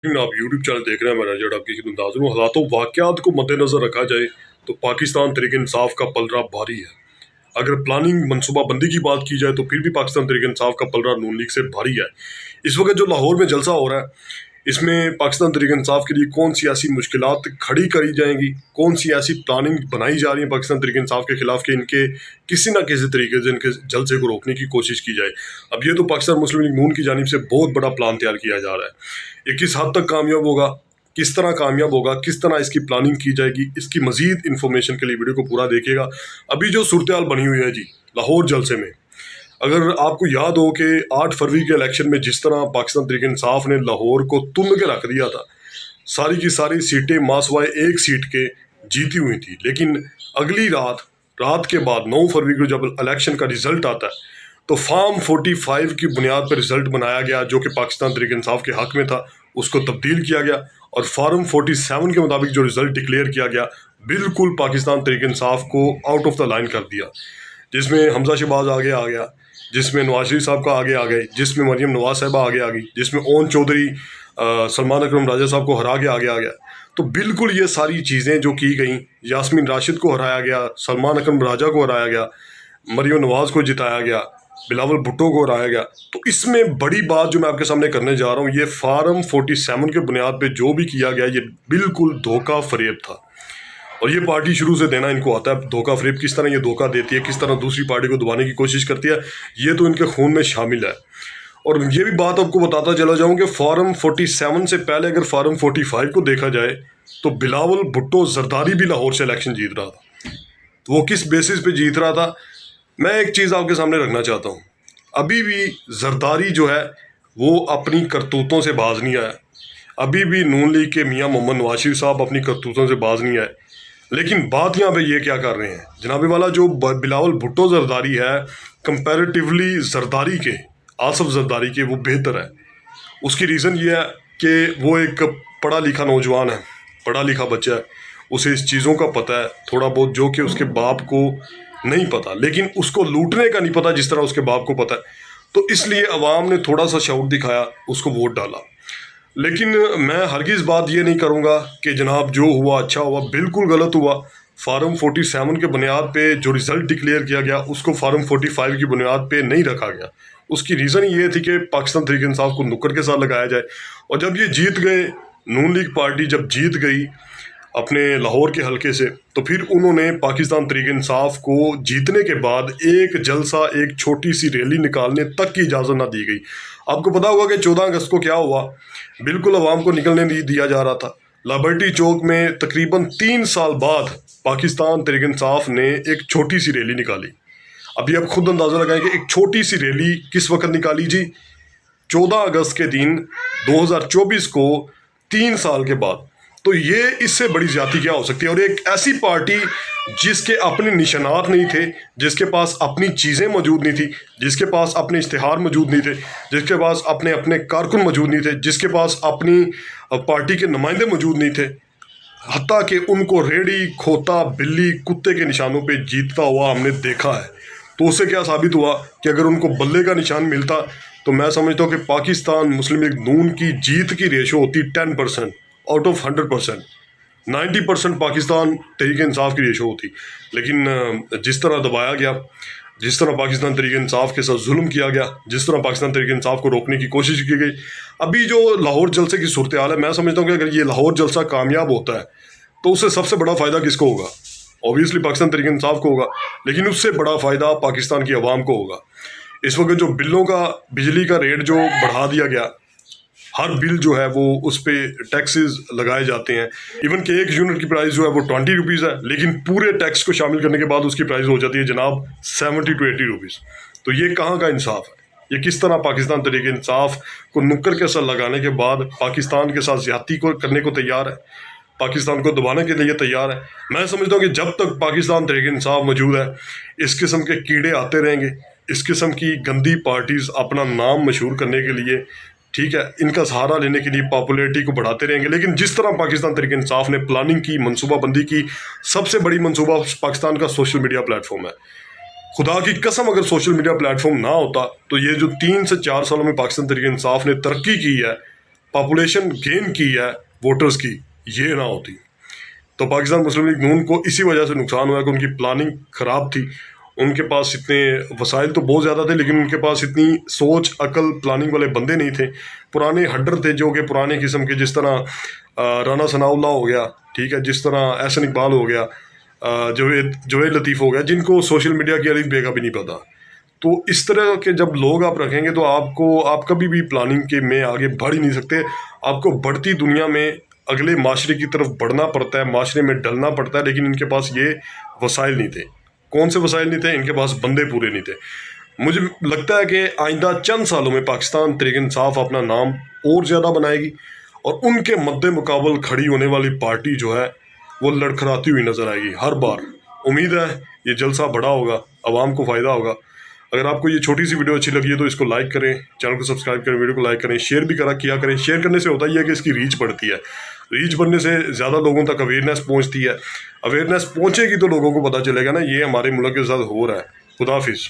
लेकिन आप YouTube channel देख रहे हैं, मैं जरा आपकी खिदमत हाजिर हूँ। हालातों वाक़यात को मद्देनज़र रखा जाए तो पाकिस्तान तहरीक इंसाफ का पलड़ा भारी है। अगर प्लानिंग मनसूबाबंदी की बात की जाए तो फिर भी पाकिस्तान तहरीक इंसाफ का पलड़ा नून लीग से भारी है। इस वक्त जो लाहौर में जलसा हो रहा है, इसमें पाकिस्तान तहरीक इंसाफ के लिए कौन सी ऐसी मुश्किलात खड़ी करी जाएंगी, कौन सी ऐसी प्लानिंग बनाई जा रही है पाकिस्तान तहरीक इंसाफ के खिलाफ कि इनके किसी ना किसी तरीके से इनके जलसे को रोकने की कोशिश की जाए। अब ये तो पाकिस्तान मुस्लिम लीग नून की जानिब से बहुत बड़ा प्लान तैयार किया जा रहा है। ये किस हद तक कामयाब होगा, किस तरह कामयाब होगा, किस तरह इसकी प्लानिंग की जाएगी, इसकी मजीद इन्फॉर्मेशन के लिए वीडियो को पूरा देखिएगा। अभी जो सूरत हाल बनी हुई है जी लाहौर जलसे में, अगर आपको याद हो कि 8 फरवरी के इलेक्शन में जिस तरह पाकिस्तान तहरीक इंसाफ ने लाहौर को तुन के रख दिया था, सारी की सारी सीटें मासवाए एक सीट के जीती हुई थी, लेकिन अगली रात के बाद 9 फरवरी को जब इलेक्शन का रिजल्ट आता है तो फार्म 45 की बुनियाद पर रिजल्ट बनाया गया जो कि पाकिस्तान तहरीक इंसाफ के हक में था, उसको तब्दील किया गया और फार्म 47 के मुताबिक जो रिजल्ट डिक्लेयर किया गया बिल्कुल पाकिस्तान तहरीक इंसाफ को आउट ऑफ द लाइन कर दिया, जिसमें हमजा शहबाज आगे आ गया, जिसमें नवाज शरीफ साहब का आगे आ गए, जिसमें मरियम नवाज साहबा आगे आ गई, जिसमें ओन चौधरी सलमान अकरम राजा साहब को हरा के आगे आ गया। तो बिल्कुल ये सारी चीज़ें जो की गई, यास्मीन राशिद को हराया गया, सलमान अकरम राजा को हराया गया, मरियम नवाज को जिताया गया, बिलावल भुट्टो को हराया गया। तो इसमें बड़ी बात जो मैं आपके सामने करने जा रहा हूँ, ये फार्म 47 के बुनियाद पे जो भी किया गया ये बिल्कुल धोखा फरेब था। और ये पार्टी शुरू से देना इनको आता है धोखा फरेब, किस तरह ये धोखा देती है, किस तरह दूसरी पार्टी को दबाने की कोशिश करती है, ये तो इनके खून में शामिल है। और ये भी बात आपको बताता चला जाऊँ कि फार्म 47 से पहले अगर फार्म 45 को देखा जाए तो बिलावल भुट्टो जरदारी भी लाहौर से इलेक्शन जीत रहा था। तो वो किस बेसिस पे जीत रहा था, मैं एक चीज़ आपके सामने रखना चाहता हूँ। अभी भी जरदारी जो है वो अपनी करतूतों से बाज नहीं आया, अभी भी नून लीग के मियाँ मोहम्मद नवाज शरीफ साहब अपनी करतूतों से बाज नहीं आए। लेकिन बात यहाँ पे ये क्या कर रहे हैं जनाबे वाला, जो बिलावल भुट्टो जरदारी है कंपैरेटिवली जरदारी के, आसफ जरदारी के, वो बेहतर है। उसकी रीज़न ये है कि वो एक पढ़ा लिखा नौजवान है, पढ़ा लिखा बच्चा है, उसे इस चीज़ों का पता है थोड़ा बहुत जो कि उसके बाप को नहीं पता, लेकिन उसको लूटने का नहीं पता जिस तरह उसके बाप को पता है। तो इसलिए अवाम ने थोड़ा सा शऊर दिखाया, उसको वोट डाला। लेकिन मैं हरगिज़ बात ये नहीं करूँगा कि जनाब जो हुआ अच्छा हुआ, बिल्कुल गलत हुआ। फार्म 47 के बुनियाद पे जो रिज़ल्ट डिक्लेयर किया गया उसको फार्म 45 की बुनियाद पे नहीं रखा गया। उसकी रीज़न ये थी कि पाकिस्तान तहरीक इंसाफ को नुक्कड़ के साथ लगाया जाए। और जब ये जीत गए, नून लीग पार्टी जब जीत गई अपने लाहौर के हलके से, तो फिर उन्होंने पाकिस्तान तहरीक इंसाफ को जीतने के बाद एक जलसा, एक छोटी सी रैली निकालने तक की इजाज़त ना दी गई। आपको पता होगा कि 14 अगस्त को क्या हुआ, बिल्कुल आवाम को निकलने नहीं दिया जा रहा था। लिबर्टी चौक में तकरीबन 3 साल बाद पाकिस्तान तहरीक इंसाफ ने एक छोटी सी रैली निकाली। अभी आप खुद अंदाज़ा लगाएं कि एक छोटी सी रैली किस वक्त निकाली जी, 14 अगस्त के दिन 2024 को, 3 साल के बाद। तो ये इससे बड़ी ज्यादती क्या हो सकती है। और एक ऐसी पार्टी जिसके अपने निशानात नहीं थे, जिसके पास अपनी चीज़ें मौजूद नहीं थी, जिसके पास अपने इश्तिहार मौजूद नहीं थे, जिसके पास अपने अपने कारकुन मौजूद नहीं थे, जिसके पास अपनी पार्टी के नुमाइंदे मौजूद नहीं थे, हत्ता कि उनको रेड़ी, खोता, बिल्ली, कुत्ते के निशानों पे जीतता हुआ हमने देखा है। तो उससे क्या साबित हुआ कि अगर उनको बल्ले का निशान मिलता तो मैं समझता हूँ कि पाकिस्तान मुस्लिम लीग नून की जीत की रेशो होती 10% आउट ऑफ 100%, 90% पाकिस्तान तहरीक इंसाफ की रेशो होती। लेकिन जिस तरह दबाया गया, जिस तरह पाकिस्तान तहरीक इंसाफ के साथ जुल्म किया गया, जिस तरह पाकिस्तान तहरीक इंसाफ को रोकने की कोशिश की गई, अभी जो लाहौर जलसे की सूरत हाल है, मैं समझता हूँ कि अगर ये लाहौर जलसा कामयाब होता है तो उससे सबसे बड़ा फ़ायदा किसको होगा? ऑब्वियसली पाकिस्तान तहरीक इंसाफ को होगा, लेकिन उससे बड़ा फ़ायदा पाकिस्तान की आवाम को होगा। इस वक्त जो बिलों का, बिजली का रेट जो बढ़ा दिया गया, हर बिल जो है वो उस पर टैक्सेस लगाए जाते हैं। इवन कि 1 यूनिट की प्राइस जो है वो 20 रुपीज़ है, लेकिन पूरे टैक्स को शामिल करने के बाद उसकी प्राइस हो जाती है जनाब 70 to 80 रुपीज़। तो ये कहाँ का इंसाफ है? ये किस तरह पाकिस्तान तहरीक इंसाफ को नुक्कड़ के असर लगाने के बाद पाकिस्तान के साथ ज्यादती को करने को तैयार है, पाकिस्तान को दबाने के लिए तैयार है। मैं समझता हूँ कि जब तक पाकिस्तान तहरीक इंसाफ मौजूद है, इस किस्म के कीड़े आते रहेंगे, इस किस्म की गंदी पार्टीज़ अपना नाम मशहूर करने के लिए, ठीक है, इनका सहारा लेने के लिए पॉपुलैरिटी को बढ़ाते रहेंगे। लेकिन जिस तरह पाकिस्तान तहरीक इंसाफ ने प्लानिंग की, मनसूबाबंदी की, सबसे बड़ी मनसूबा पाकिस्तान का सोशल मीडिया प्लेटफॉर्म है। खुदा की कसम अगर सोशल मीडिया प्लेटफॉर्म ना होता तो ये जो 3 से 4 सालों में पाकिस्तान तहरीक इंसाफ ने तरक्की की है, پاپولیشن گین کی ہے ووٹرز کی، یہ نہ ہوتی تو پاکستان مسلم لیگ نون کو اسی وجہ سے نقصان ہوا کہ ان کی پلاننگ خراب تھی. ان کے پاس اتنے وسائل تو بہت زیادہ تھے لیکن ان کے پاس اتنی سوچ عقل پلاننگ والے بندے نہیں تھے. پرانے ہڈر تھے جو کہ پرانے قسم کے، جس طرح رانا ثناء اللہ ہو گیا، ٹھیک ہے، جس طرح احسن اقبال ہو گیا، جوید لطیف ہو گیا، جن کو سوشل میڈیا کی الف بے کا بھی نہیں پتا. تو اس طرح کے جب لوگ آپ رکھیں گے تو آپ کبھی بھی پلاننگ کے میں آگے بڑھ ہی نہیں سکتے. آپ کو بڑھتی دنیا میں اگلے معاشرے کی طرف بڑھنا پڑتا ہے، معاشرے میں ڈلنا پڑتا ہے، لیکن ان کے پاس یہ وسائل نہیں تھے. کون سے وسائل نہیں تھے؟ ان کے پاس بندے پورے نہیں تھے. مجھے لگتا ہے کہ آئندہ چند سالوں میں پاکستان تحریک انصاف اپنا نام اور زیادہ بنائے گی، اور ان کے مد مقابل کھڑی ہونے والی پارٹی جو ہے وہ لڑکھڑاتی ہوئی نظر آئے گی ہر بار. امید ہے یہ جلسہ بڑا ہوگا، عوام کو فائدہ ہوگا. اگر آپ کو یہ چھوٹی سی ویڈیو اچھی لگی ہے تو اس کو لائک کریں، چینل کو سبسکرائب کریں، ویڈیو کو لائک کریں، شیئر بھی کیا کریں. شیئر کرنے سے ہوتا ہی ہے کہ اس کی ریچ بڑھتی ہے، ریچ بڑھنے سے زیادہ لوگوں تک اویئرنیس پہنچتی ہے. اویئرنیس پہنچے گی تو لوگوں کو پتہ چلے گا نا یہ ہمارے ملک کے ساتھ ہو رہا ہے. خدا حافظ.